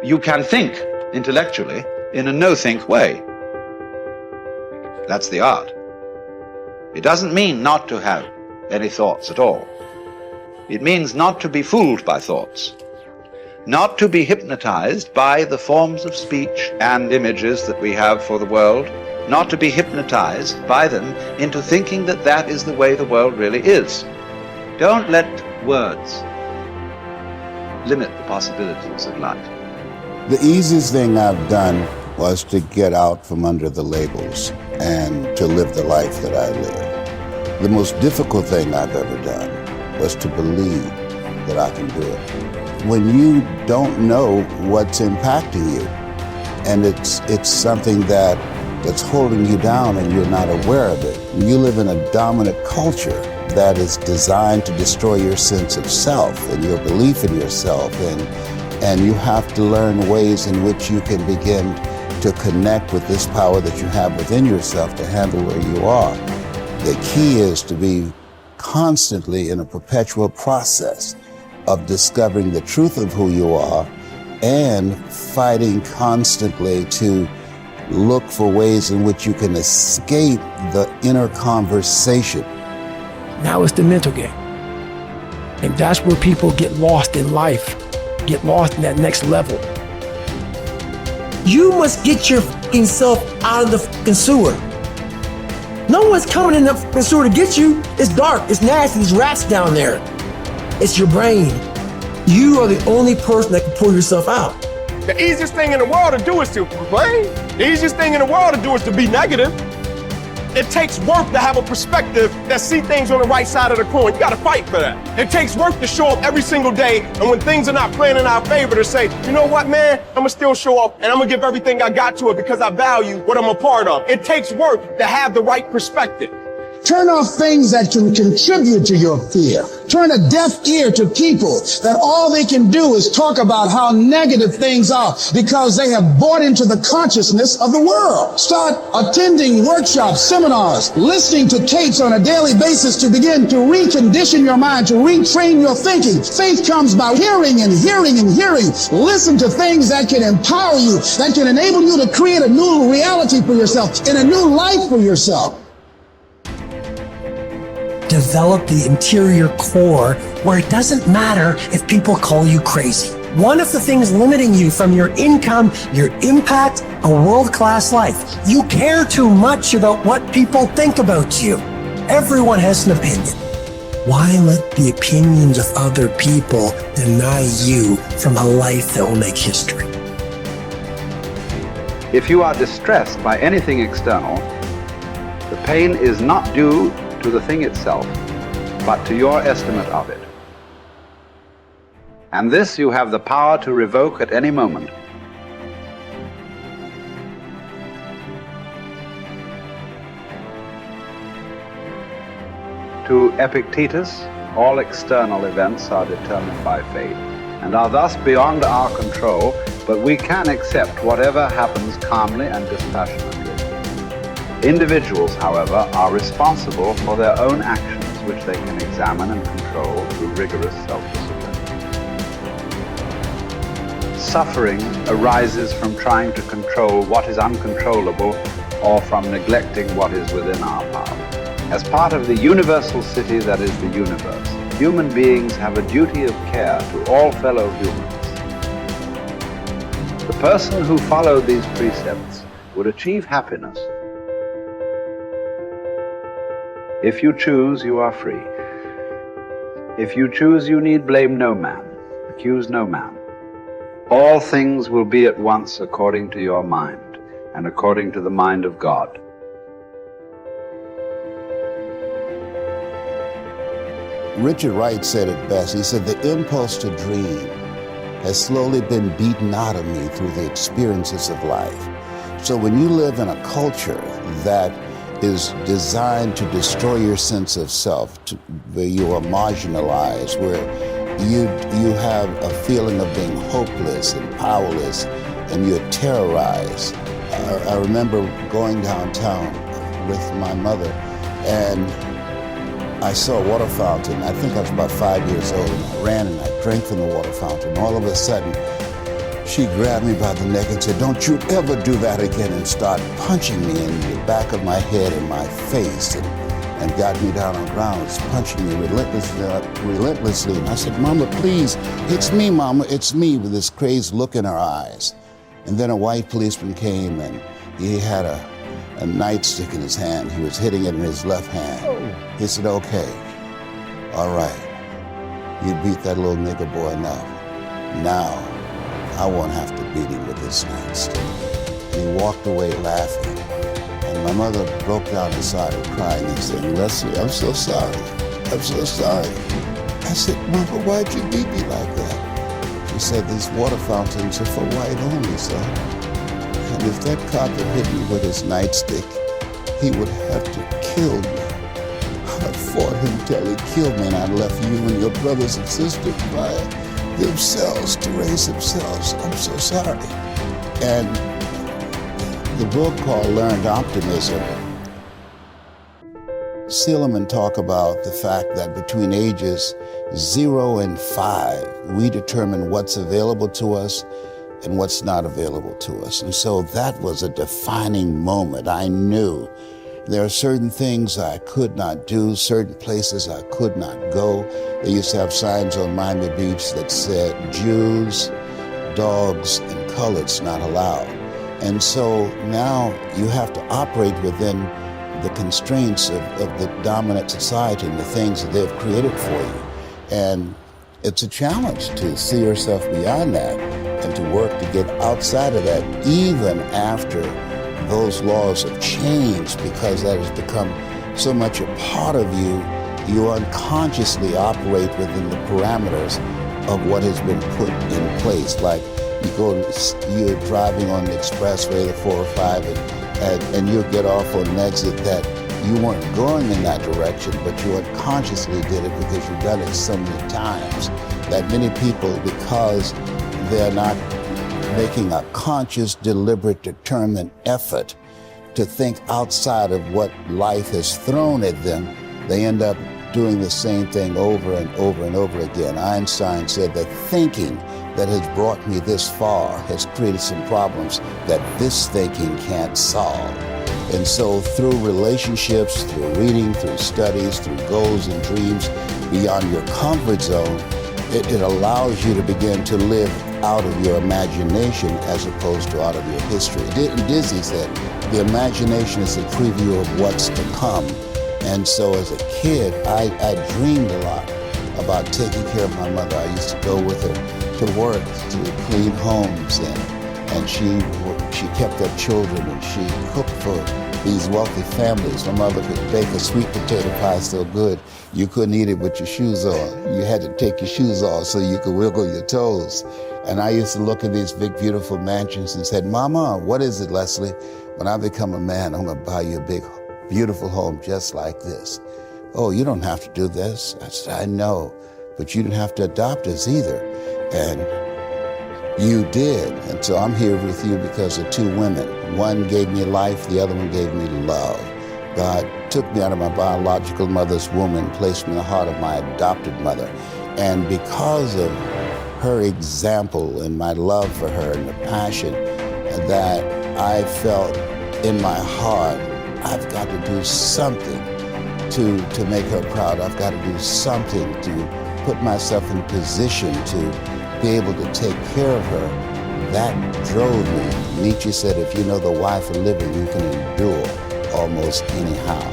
You can think intellectually in a no-think way. That's the art. It doesn't mean not to have any thoughts at all. It means not to be fooled by thoughts, not to be hypnotized by the forms of speech and images that we have for the world, not to be hypnotized by them into thinking that that is the way the world really is. Don't let words limit the possibilities of life. The easiest thing I've done was to get out from under the labels and to live the life that I live. The most difficult thing I've ever done was to believe that I can do it. When you don't know what's impacting you, and it's something that's holding you down and you're not aware of it. You live in a dominant culture that is designed to destroy your sense of self and your belief in yourself, and you have to learn ways in which you can begin to connect with this power that you have within yourself to handle where you are. The key is to be constantly in a perpetual process of discovering the truth of who you are and fighting constantly to look for ways in which you can escape the inner conversation. Now it's the mental game. And that's where people get lost in life, get lost in that next level. You must get your fucking self out of the fucking sewer. No one's coming in the fucking sewer to get you. It's dark, it's nasty, there's rats down there. It's your brain. You are the only person that can pull yourself out. The easiest thing in the world to do is to complain. The easiest thing in the world to do is to be negative. It takes work to have a perspective that see things on the right side of the coin. You gotta fight for that. It takes work to show up every single day, and when things are not playing in our favor, to say, you know what, man, I'm gonna still show up, and I'm gonna give everything I got to it because I value what I'm a part of. It takes work to have the right perspective. Turn off things that can contribute to your fear. Turn a deaf ear to people that all they can do is talk about how negative things are because they have bought into the consciousness of the world. Start attending workshops, seminars, listening to tapes on a daily basis to begin to recondition your mind, to retrain your thinking. Faith comes by hearing and hearing and hearing. Listen to things that can empower you, that can enable you to create a new reality for yourself and a new life for yourself. Develop the interior core where it doesn't matter if people call you crazy. One of the things limiting you from your income, your impact, a world-class life, you care too much about what people think about you. Everyone has an opinion. Why let the opinions of other people deny you from a life that will make history? If you are distressed by anything external, the pain is not due to the thing itself, but to your estimate of it. And this you have the power to revoke at any moment. To Epictetus, all external events are determined by fate and are thus beyond our control, but we can accept whatever happens calmly and dispassionately. Individuals, however, are responsible for their own actions, which they can examine and control through rigorous self-discipline. Suffering arises from trying to control what is uncontrollable or from neglecting what is within our power. As part of the universal city that is the universe, human beings have a duty of care to all fellow humans. The person who followed these precepts would achieve happiness. If you choose, you are free. If you choose, you need blame no man, accuse no man. All things will be at once according to your mind and according to the mind of God. Richard Wright said it best. He said, the impulse to dream has slowly been beaten out of me through the experiences of life. So when you live in a culture that is designed to destroy your sense of self, where you are marginalized, where you have a feeling of being hopeless and powerless, and you're terrorized. I remember going downtown with my mother, and I saw a water fountain. I think I was about 5 years old, and I ran and I drank from the water fountain. All of a sudden, She grabbed me by the neck and said, "Don't you ever do that again," and started punching me in the back of my head and my face, and got me down on the ground, punching me relentlessly. And I said, "Mama, please, it's me, Mama, it's me," with this crazed look in her eyes. And then a white policeman came, and he had a nightstick in his hand. He was hitting it in his left hand. He said, "Okay, all right, you beat that little nigger boy enough. Now, I won't have to beat him with this nightstick." And he walked away laughing. And my mother broke down and started crying and saying, "Leslie, I'm so sorry. I'm so sorry." I said, "Mama, why'd you beat me like that?" She said, "These water fountains are for white only, son. And if that cop had hit me with his nightstick, he would have to kill me. I fought him till he killed me, and I left you and your brothers and sisters by themselves to raise themselves. I'm so sorry." And the book called Learned Optimism, Seligman talk about the fact that between ages 0 and 5, we determine what's available to us and what's not available to us. And so that was a defining moment. I knew there are certain things I could not do, certain places I could not go. They used to have signs on Miami Beach that said, "Jews, dogs, and coloreds not allowed." And so now you have to operate within the constraints of the dominant society and the things that they've created for you. And it's a challenge to see yourself beyond that and to work to get outside of that, even after those laws have changed, because that has become so much a part of you. You unconsciously operate within the parameters of what has been put in place. Like you're driving on the expressway, the 405, and you'll get off on an exit that you weren't going in that direction, but you unconsciously did it because you've done it so many times that many people, because they're not making a conscious, deliberate, determined effort to think outside of what life has thrown at them, they end up doing the same thing over and over and over again. Einstein said that thinking that has brought me this far has created some problems that this thinking can't solve. And so through relationships, through reading, through studies, through goals and dreams beyond your comfort zone, it allows you to begin to live out of your imagination as opposed to out of your history. Disney said, the imagination is a preview of what's to come. And so as a kid, I dreamed a lot about taking care of my mother. I used to go with her to work, to clean homes, and she kept up children, and she cooked for these wealthy families. My mother could bake a sweet potato pie so good you couldn't eat it with your shoes on. You had to take your shoes off so you could wiggle your toes. And I used to look at these big, beautiful mansions and said, "Mama, what is it, Leslie? When I become a man, I'm gonna buy you a big, beautiful home just like this." "Oh, you don't have to do this." I said, "I know, but you didn't have to adopt us either." And you did. And so I'm here with you because of two women. One gave me life, the other one gave me love. God took me out of my biological mother's womb and placed me in the heart of my adopted mother. And because of her example and my love for her and the passion that I felt in my heart, I've got to do something to make her proud. I've got to do something to put myself in position to be able to take care of her. That drove me. Nietzsche said, if you know the why for living, you can endure almost anyhow.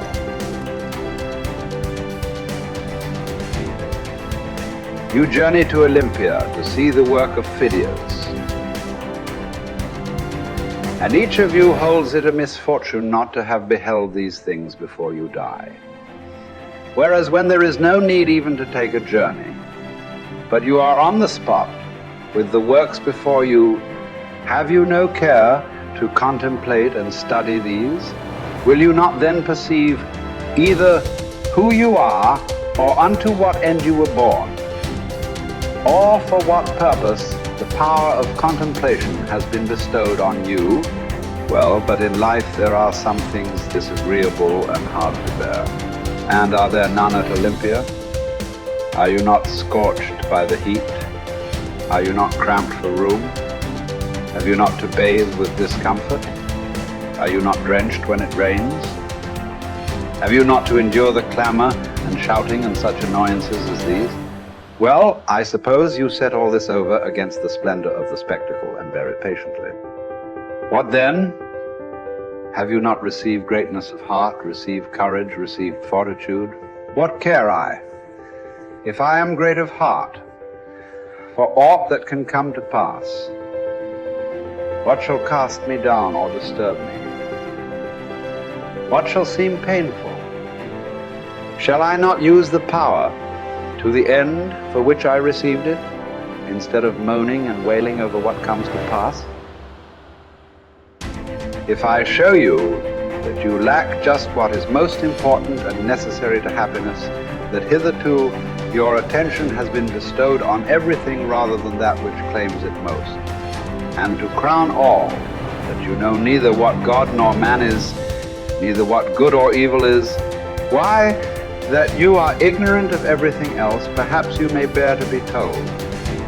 You journey to Olympia to see the work of Phidias. And each of you holds it a misfortune not to have beheld these things before you die. Whereas when there is no need even to take a journey, but you are on the spot with the works before you, have you no care to contemplate and study these? Will you not then perceive either who you are or unto what end you were born, or for what purpose the power of contemplation has been bestowed on you? Well, but in life there are some things disagreeable and hard to bear. And are there none at Olympia? Are you not scorched by the heat? Are you not cramped for room? Have you not to bathe with discomfort? Are you not drenched when it rains? Have you not to endure the clamor and shouting and such annoyances as these? Well, I suppose you set all this over against the splendor of the spectacle and bear it patiently. What then? Have you not received greatness of heart, received courage, received fortitude? What care I, if I am great of heart, for aught that can come to pass? What shall cast me down or disturb me? What shall seem painful? Shall I not use the power to the end for which I received it, instead of moaning and wailing over what comes to pass? If I show you that you lack just what is most important and necessary to happiness, that hitherto your attention has been bestowed on everything rather than that which claims it most, and to crown all, that you know neither what God nor man is, neither what good or evil is, why, that you are ignorant of everything else, perhaps you may bear to be told.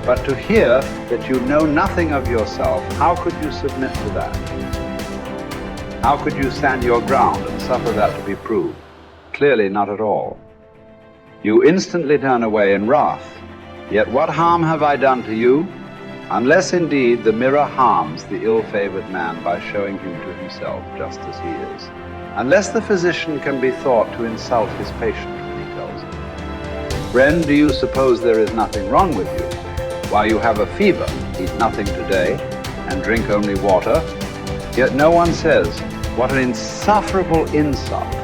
But to hear that you know nothing of yourself, how could you submit to that? How could you stand your ground and suffer that to be proved? Clearly not at all. You instantly turn away in wrath. Yet what harm have I done to you? Unless indeed the mirror harms the ill-favored man by showing him to himself just as he is. Unless the physician can be thought to insult his patient when he tells him, "Friend, do you suppose there is nothing wrong with you? While you have a fever, eat nothing today, and drink only water." Yet no one says, "What an insufferable insult."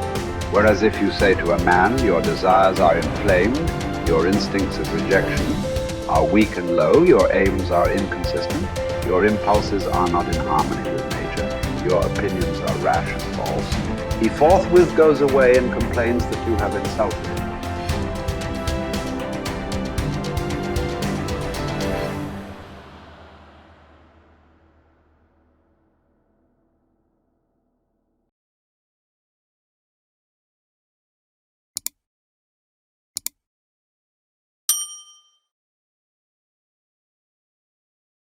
Whereas if you say to a man, "Your desires are inflamed, your instincts of rejection are weak and low, your aims are inconsistent, your impulses are not in harmony with nature, your opinions are rash and false," he forthwith goes away and complains that you have insulted him.